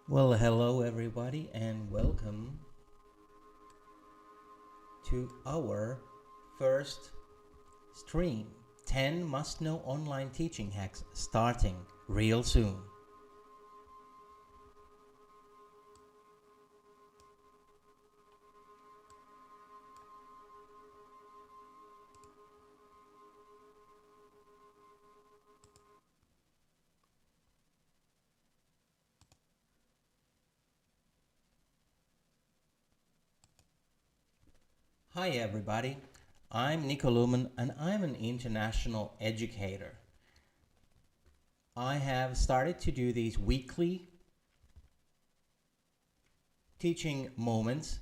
Well, hello everybody, and welcome to our first stream. 10 must know online teaching hacks starting real soon. Hi everybody, I'm Nico Lumen and I'm an international educator. I have started to do these weekly teaching moments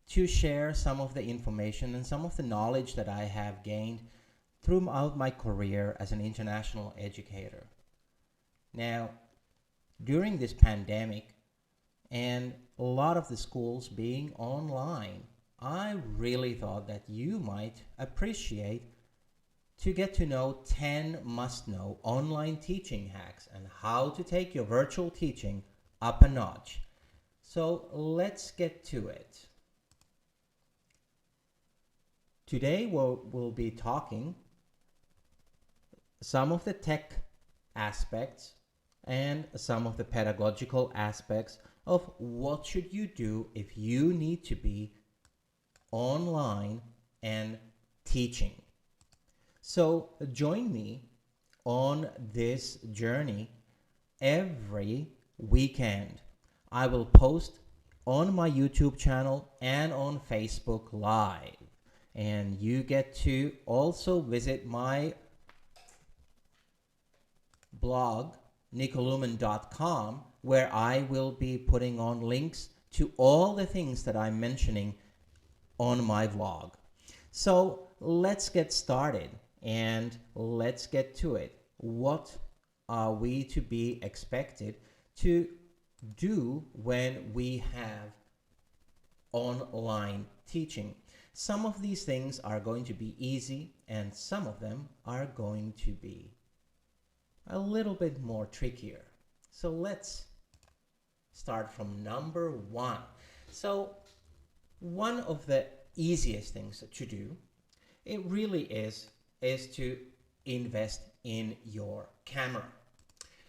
to share some of the information and some of the knowledge that I have gained throughout my career as an international educator. Now, during this pandemic and a lot of the schools being online, I really thought that you might appreciate to get to know 10 must know online teaching hacks and how to take your virtual teaching up a notch. So let's get to it. Today we'll be talking some of the tech aspects and some of the pedagogical aspects of what should you do if you need to be online and teaching. So join me on this journey every weekend. I will post on my YouTube channel and on Facebook Live. And you get to also visit my blog, nicolumen.com, where I will be putting on links to all the things that I'm mentioning on my vlog. So let's get started and let's get to it. What are we to be expected to do when we have online teaching? Some of these things are going to be easy and some of them are going to be a little bit more trickier. So let's start from number one. So one of the easiest things to do, it really is to invest in your camera.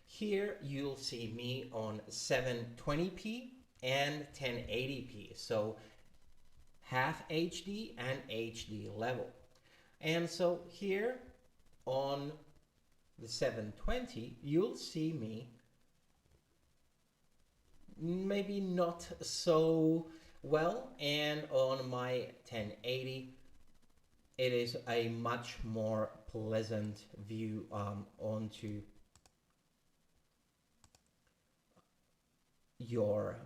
Here you'll see me on 720p and 1080p, so half HD and HD level. And so here on the 720, you'll see me maybe not so well, and on my 1080 it is a much more pleasant view onto your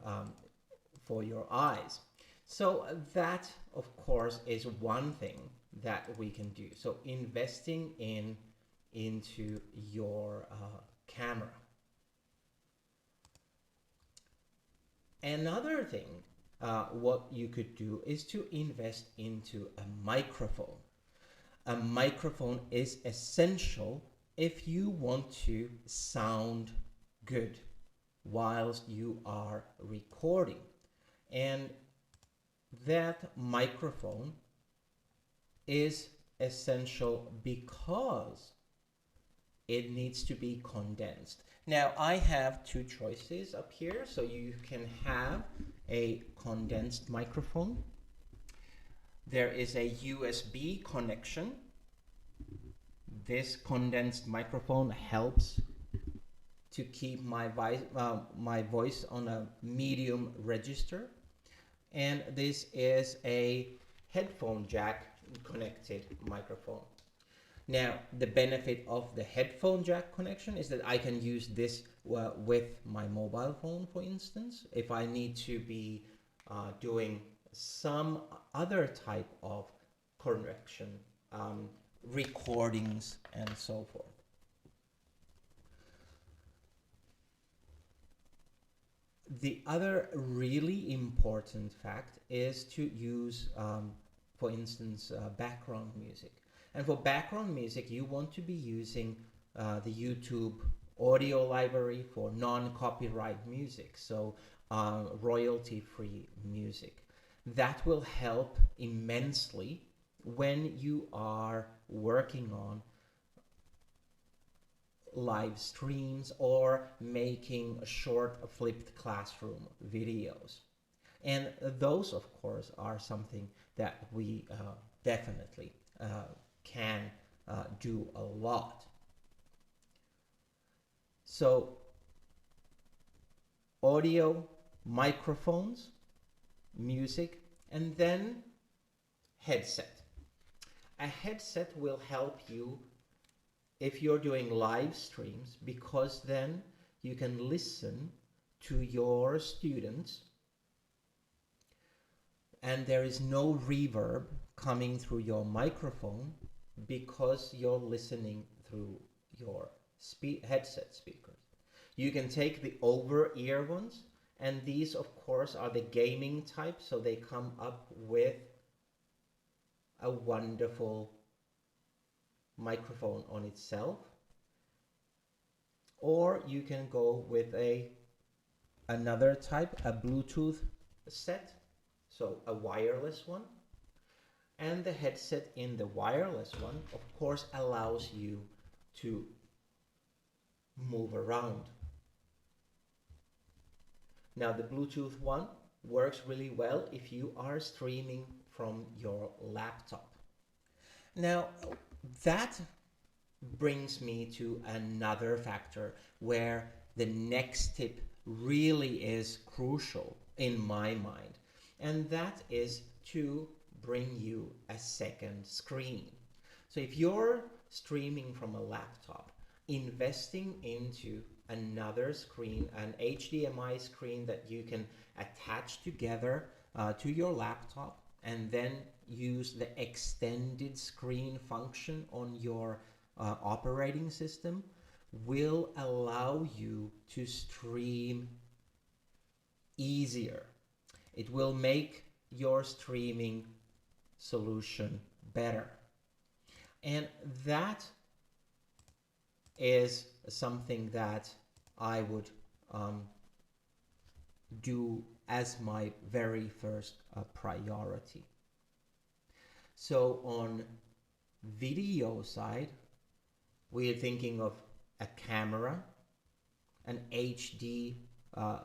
for your eyes. So that of course is one thing that we can do. So investing into your camera. Another thing what you could do is to invest into a microphone. A microphone is essential if you want to sound good whilst you are recording. And that microphone is essential because it needs to be condensed. Now I have two choices up here, so you can have a condensed microphone. There is a USB connection. This condensed microphone helps to keep my voice on a medium register. And this is a headphone jack connected microphone. Now, the benefit of the headphone jack connection is that I can use this with my mobile phone, for instance, if I need to be doing some other type of correction, recordings, and so forth. The other really important fact is to use, for instance, background music. And for background music, you want to be using the YouTube audio library for non-copyright music, so royalty-free music. That will help immensely when you are working on live streams or making short flipped classroom videos. And those, of course, are something that we definitely can do a lot. So audio, microphones, music, and then headset. A headset will help you if you're doing live streams, because then you can listen to your students and there is no reverb coming through your microphone because you're listening through your headset speakers. You can take the over-ear ones, and these of course are the gaming type, so they come up with a wonderful microphone on itself. Or you can go with another type, a Bluetooth set, so a wireless one. And the headset in the wireless one, of course, allows you to move around. Now the Bluetooth one works really well if you are streaming from your laptop. Now that brings me to another factor where the next tip really is crucial in my mind, and that is to bring you a second screen. So if you're streaming from a laptop, investing into another screen, an HDMI screen that you can attach together to your laptop, and then use the extended screen function on your operating system, will allow you to stream easier. It will make your streaming solution better. And that is something that I would do as my very first priority. So on video side, we're thinking of a camera, an HD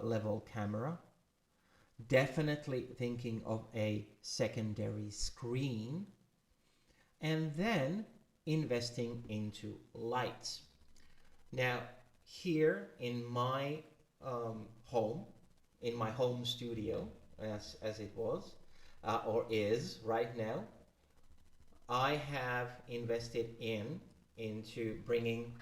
level camera, definitely thinking of a secondary screen, and then investing into lights. Now here in my home, in my home studio, as it was or is right now, I have invested into bringing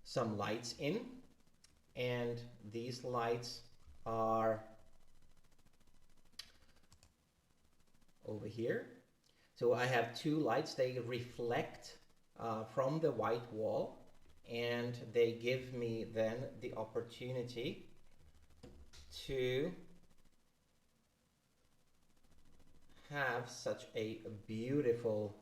some lights in, and these lights are over here. So I have two lights. They reflect from the white wall, and they give me then the opportunity to have such a beautiful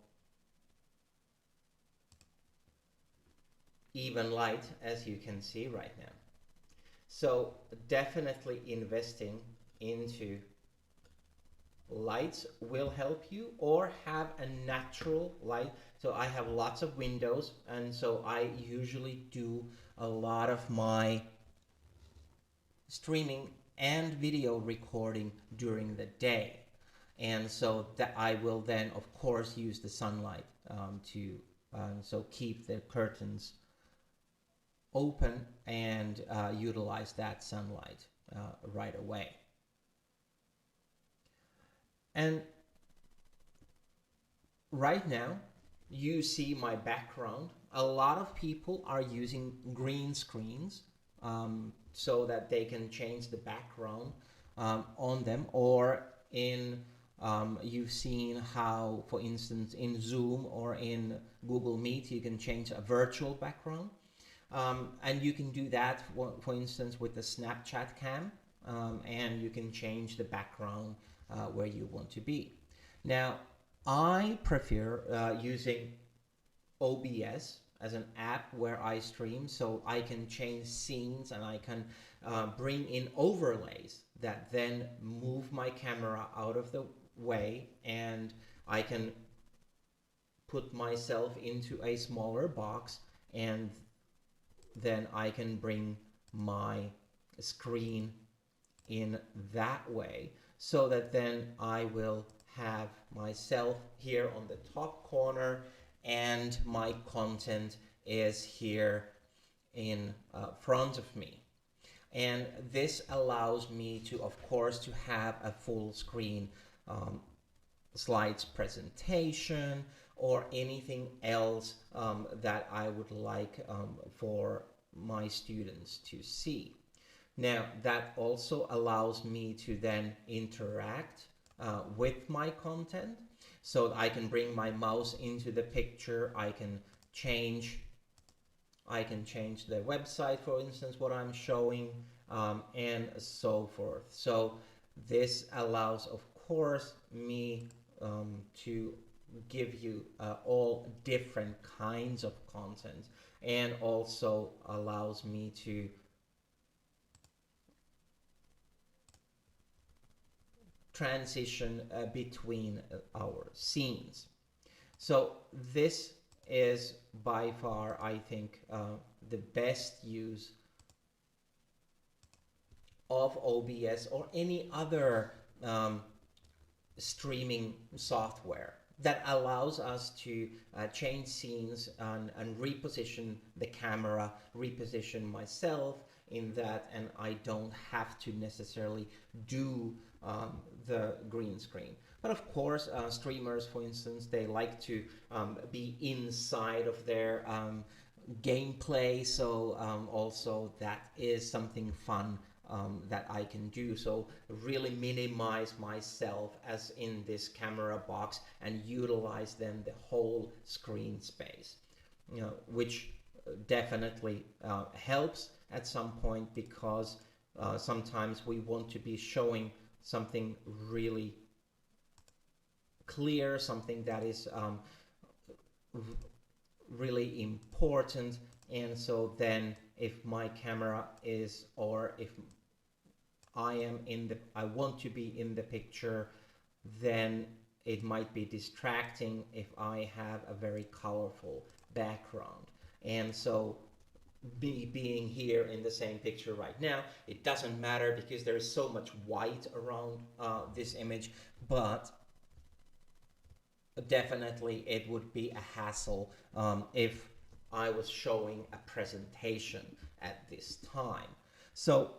even light, as you can see right now. So definitely investing into lights will help you, or have a natural light. So I have lots of windows, and so I usually do a lot of my streaming and video recording during the day, and so that I will then of course use the sunlight to so keep the curtains open and utilize that sunlight right away. And right now you see my background. A lot of people are using green screens so that they can change the background on them, or in you've seen how, for instance, in Zoom or in Google Meet, you can change a virtual background. And you can do that, for instance, with the Snapchat cam, and you can change the background where you want to be. Now, I prefer using OBS as an app where I stream, so I can change scenes and I can bring in overlays that then move my camera out of the way, and I can put myself into a smaller box, and then I can bring my screen in that way, so that then I will have myself here on the top corner and my content is here in front of me. And this allows me to, of course, to have a full screen slides presentation or anything else that I would like for my students to see. Now, that also allows me to then interact with my content. So I can bring my mouse into the picture, I can change the website, for instance, what I'm showing, and so forth. So this allows, of course, me to give you all different kinds of content, and also allows me to transition between our scenes. So this is by far, I think, the best use of OBS or any other streaming software that allows us to change scenes and reposition the camera, reposition myself in that, and I don't have to necessarily do the green screen. But of course, streamers, for instance, they like to be inside of their gameplay, so also that is something fun that I can do. So really minimize myself as in this camera box and utilize then the whole screen space, you know, which definitely helps at some point, because sometimes we want to be showing something really clear, something that is really important. And so then if my camera is, or if I want to be in the picture, then it might be distracting if I have a very colorful background. And so me being here in the same picture right now, it doesn't matter because there is so much white around this image, but definitely it would be a hassle if I was showing a presentation at this time. So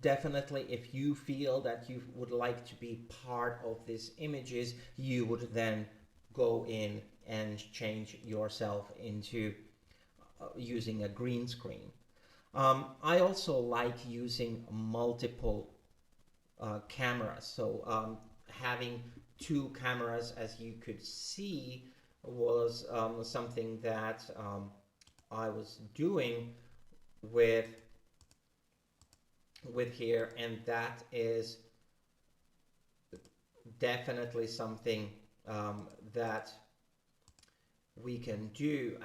definitely, if you feel that you would like to be part of these images, you would then go in and change yourself into using a green screen. I also like using multiple cameras. So having two cameras, as you could see, was something that I was doing with here, and that is definitely something that we can do,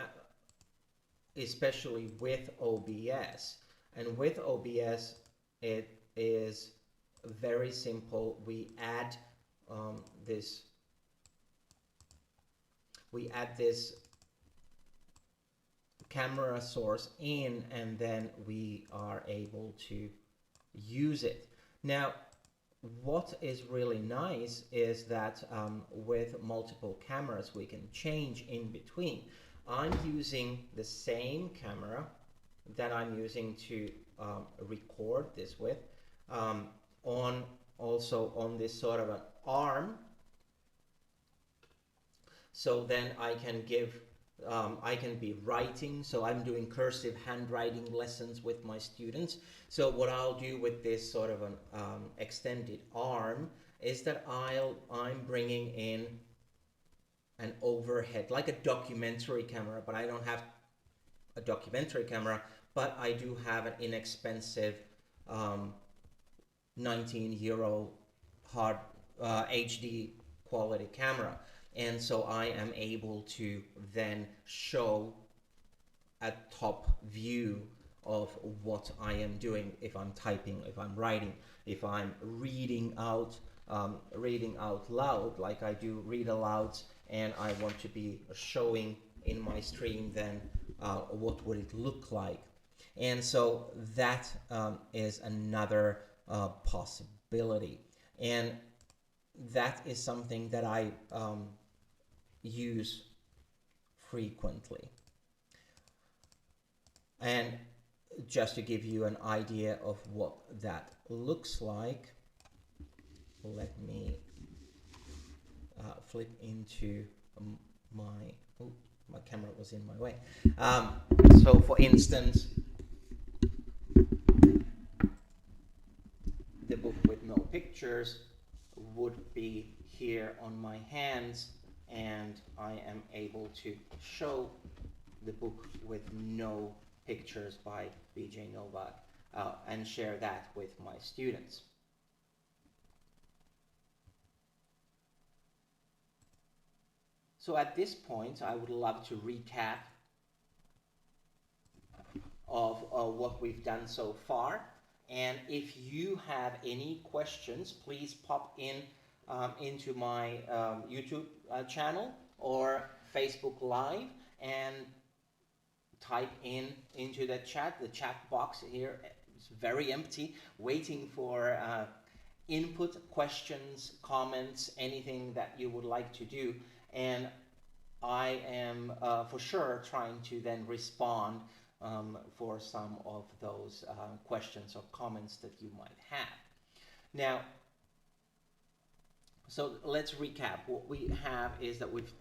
especially with OBS. And with OBS, it is very simple. We add this camera source in, and then we are able to use it. Now, what is really nice is that with multiple cameras we can change in between. I'm using the same camera that I'm using to record this with also on this sort of an arm, so then I can give I can be writing, so I'm doing cursive handwriting lessons with my students. So what I'll do with this sort of an extended arm is that I'm bringing in an overhead, like a documentary camera, but I don't have a documentary camera, but I do have an inexpensive 19 euro hard HD quality camera. And so I am able to then show a top view of what I am doing, if I'm typing, if I'm writing, if I'm reading out loud, like I do read alouds, and I want to be showing in my stream then what would it look like. And so that is another possibility, and that is something that I use frequently. And just to give you an idea of what that looks like, let me flip into my camera was in my way. So for instance, the book with no pictures would be here on my hands, and I am able to show the book with no pictures by B.J. Novak and share that with my students. So at this point, I would love to recap of what we've done so far. And if you have any questions, please pop in into my YouTube channel or Facebook Live and type into the chat box here. It's very empty, waiting for input, questions, comments, anything that you would like to do. And I am for sure trying to then respond for some of those questions or comments that you might have. Now, so let's recap. What we have is that we've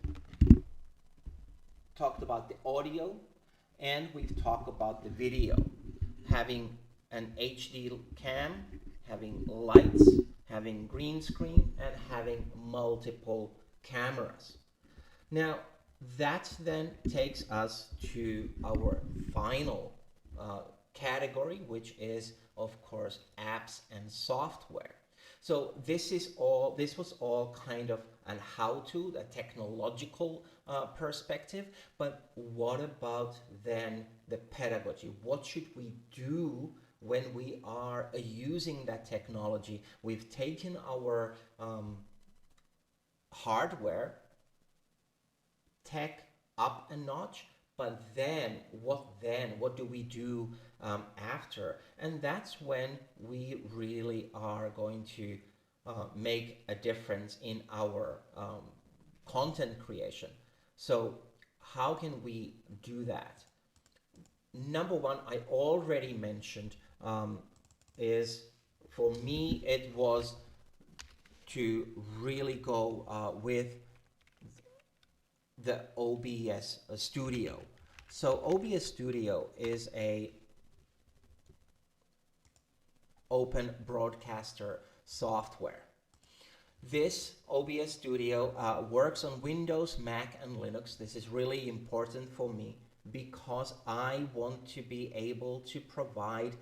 talked about the audio, and we've talked about the video, having an HD cam, having lights, having green screen, and having multiple cameras. Now, that then takes us to our final category, which is, of course, apps and software. So this was all kind of an how-to, a technological perspective, but what about then the pedagogy? What should we do when we are using that technology? We've taken our hardware tech up a notch, but then what do we do after? And that's when we really are going to make a difference in our content creation. So how can we do that? Number one, I already mentioned, is for me it was to really go with the OBS Studio. So OBS Studio is a open broadcaster software. This OBS Studio works on Windows, Mac, and Linux. This is really important for me because I want to be able to provide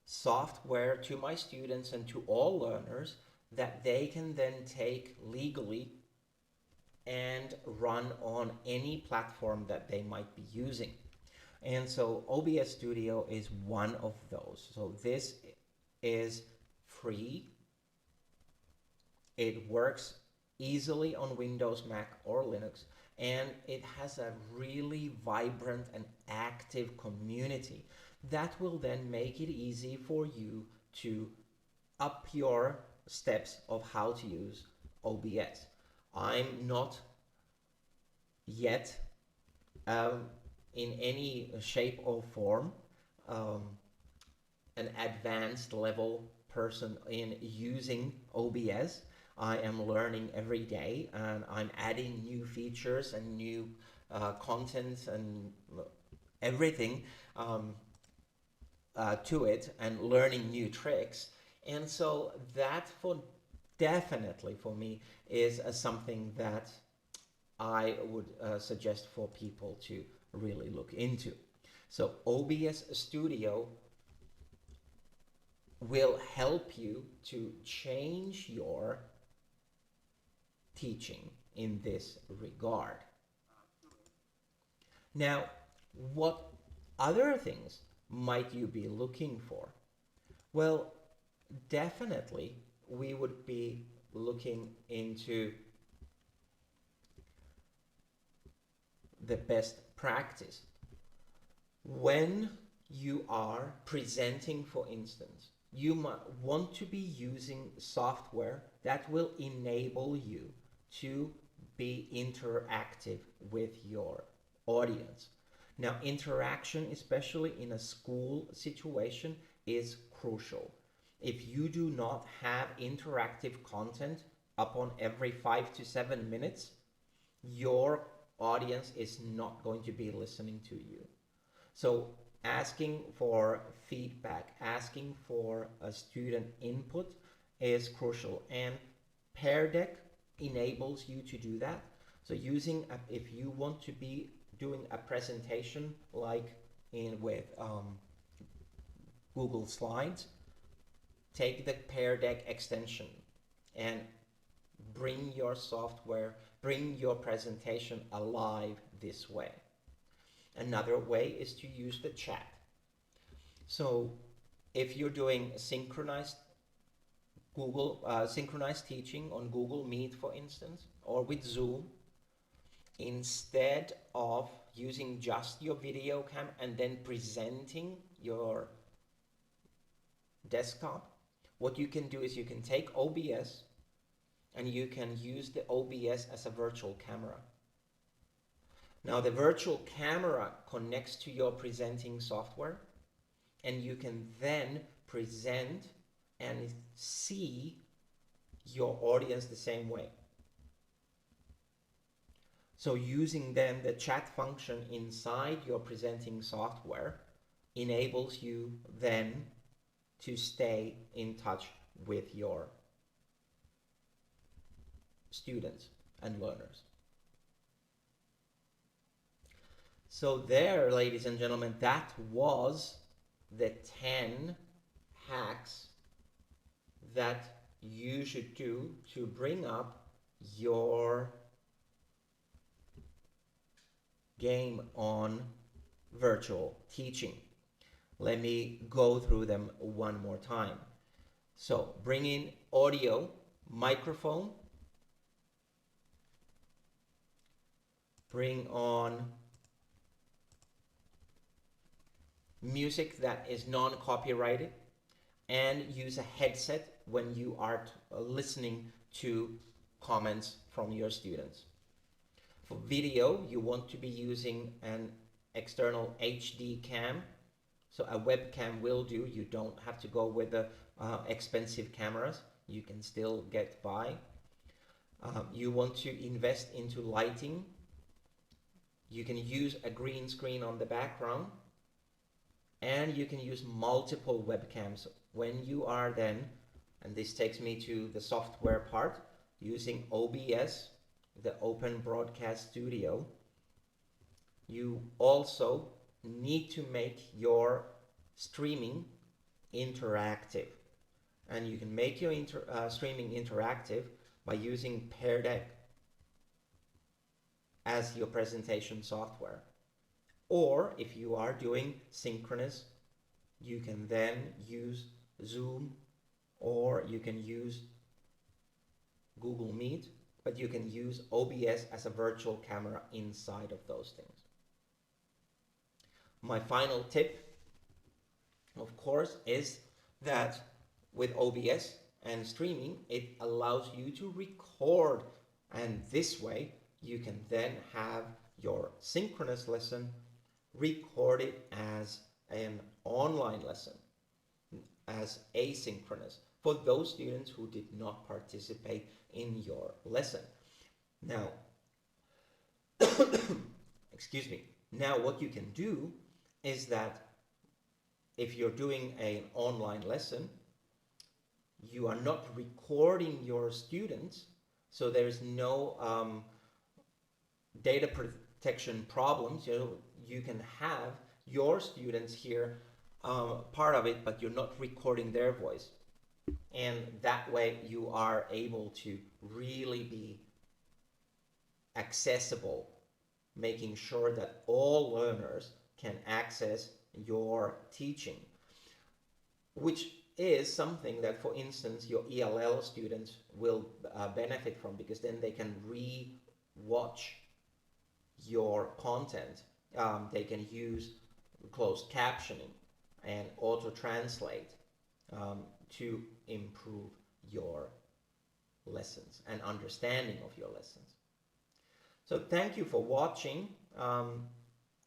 software to my students and to all learners that they can then take legally and run on any platform that they might be using. And so OBS Studio is one of those. So this is free. It works easily on Windows, Mac, or Linux, and it has a really vibrant and active community that will then make it easy for you to up your steps of how to use OBS. I'm not yet in any shape or form an advanced level person in using OBS. I am learning every day, and I'm adding new features and new content and everything to it, and learning new tricks. And so that definitely for me is something that I would suggest for people to really look into. So OBS Studio will help you to change your teaching in this regard. Now, what other things might you be looking for? Well, definitely we would be looking into the best practice. When you are presenting, for instance, you might want to be using software that will enable you to be interactive with your audience. Now, interaction, especially in a school situation, is crucial. If you do not have interactive content upon every 5 to 7 minutes, your audience is not going to be listening to you. So asking for feedback, asking for a student input is crucial, and Pear Deck enables you to do that. So if you want to be doing a presentation like with Google Slides, take the Pear Deck extension and bring your software, bring your presentation alive this way. Another way is to use the chat. So if you're doing synchronized teaching on Google Meet, for instance, or with Zoom, instead of using just your video cam and then presenting your desktop, what you can do is you can take OBS and you can use the OBS as a virtual camera. Now the virtual camera connects to your presenting software, and you can then present and see your audience the same way. So using then the chat function inside your presenting software enables you then to stay in touch with your students and learners. So there, ladies and gentlemen, that was the 10 hacks that you should do to bring up your game on virtual teaching. Let me go through them one more time. So bring in audio, microphone, bring on music that is non-copyrighted, and use a headset when you are listening to comments from your students. For video, you want to be using an external HD cam. So a webcam will do. You don't have to go with the expensive cameras. You can still get by. You want to invest into lighting. You can use a green screen on the background, and you can use multiple webcams when you are then, and this takes me to the software part, using OBS, the Open Broadcast Studio. You also need to make your streaming interactive, and you can make your streaming interactive by using Pear Deck as your presentation software. Or if you are doing synchronous, you can then use Zoom, or you can use Google Meet, but you can use OBS as a virtual camera inside of those things. My final tip, of course, is that with OBS and streaming, it allows you to record, and this way you can then have your synchronous lesson recorded as an online lesson, as asynchronous, for those students who did not participate in your lesson. Now, excuse me. Now what you can do is that if you're doing an online lesson, you are not recording your students, so there's no data protection problems. You can have your students hear part of it, but you're not recording their voice. And that way you are able to really be accessible, making sure that all learners can access your teaching, which is something that, for instance, your ELL students will benefit from, because then they can re-watch your content. They can use closed captioning and auto-translate to improve your lessons and understanding of your lessons. So thank you for watching.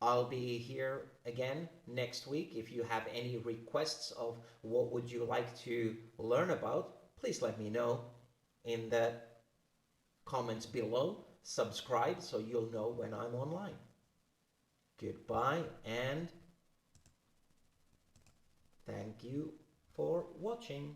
I'll be here again next week. If you have any requests of what would you like to learn about, please let me know in the comments below. Subscribe so you'll know when I'm online. Goodbye and thank you for watching.